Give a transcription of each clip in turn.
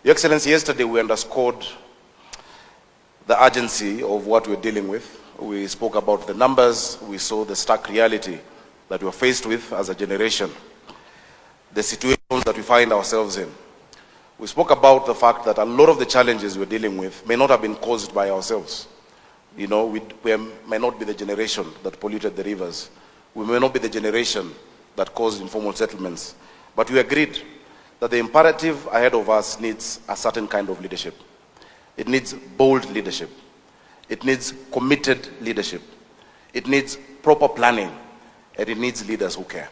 Your Excellency, yesterday we underscored the urgency of what we're dealing with. We spoke about the numbers, we saw the stark reality that we're faced with as a generation, the situations that we find ourselves in. We spoke about the fact that a lot of the challenges we're dealing with may not have been caused by ourselves. You know, we may not be the generation that polluted the rivers. We may not be the generation that caused informal settlements. But we agreed that the imperative ahead of us needs a certain kind of leadership. It needs bold leadership. It needs committed leadership. It needs proper planning. And it needs leaders who care.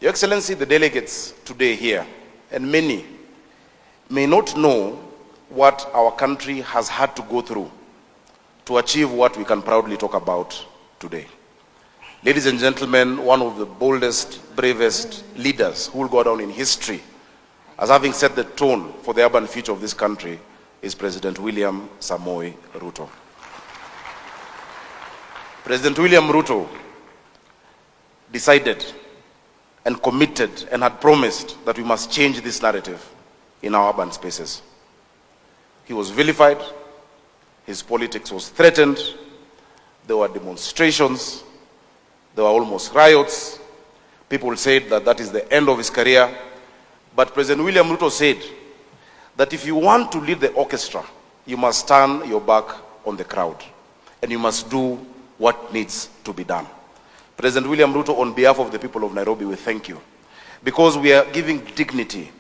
Your Excellency, the delegates today here, and many, may not know what our country has had to go through to achieve what we can proudly talk about today. Ladies and gentlemen, one of the boldest, bravest leaders who will go down in history as having set the tone for the urban future of this country is President William Samoei Ruto. President William Ruto decided and committed and had promised that we must change this narrative in our urban spaces. He was vilified, his politics was threatened, there were demonstrations, there were almost riots. People said that that is the end of his career. But President William Ruto said that if you want to lead the orchestra, you must turn your back on the crowd and you must do what needs to be done. President William Ruto, on behalf of the people of Nairobi, we thank you because we are giving dignity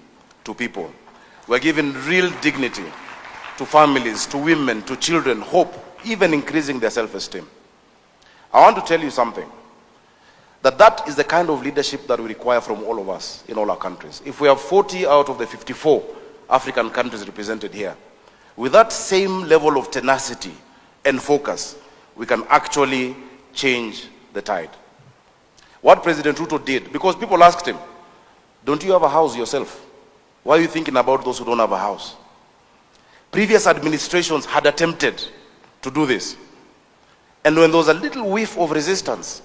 to people. We are giving real dignity to families, to women, to children, hope, even increasing their self-esteem. I want to tell you something, that is the kind of leadership that we require from all of us in all our countries. If we have 40 out of the 54 African countries represented here, with that same level of tenacity and focus, we can actually change the tide. What President Ruto did, because people asked him, don't you have a house yourself? Why are you thinking about those who don't have a house? Previous administrations had attempted to do this. And when there was a little whiff of resistance,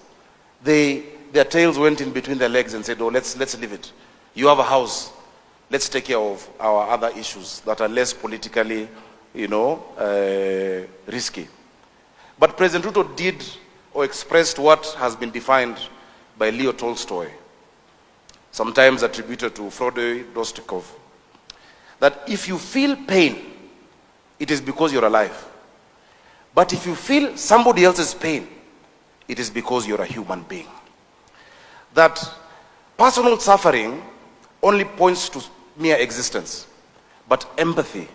their tails went in between their legs and said, oh, let's leave it. You have a house. Let's take care of our other issues that are less politically, risky. But President Ruto did or expressed what has been defined by Leo Tolstoy, sometimes attributed to Fyodor Dostoevsky, that if you feel pain, it is because you're alive. But if you feel somebody else's pain, it is because you're a human being. That personal suffering only points to mere existence, but empathy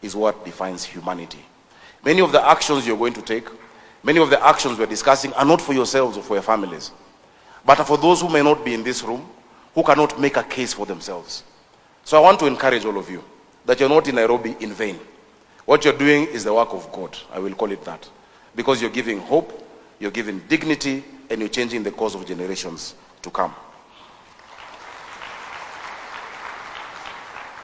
is what defines humanity. Many of the actions you're going to take, many of the actions we're discussing are not for yourselves or for your families, but are for those who may not be in this room, who cannot make a case for themselves. So I want to encourage all of you that you're not in Nairobi in vain. What you're doing is the work of God, I will call it that, because you're giving hope, you're giving dignity, and you're changing the course of generations to come.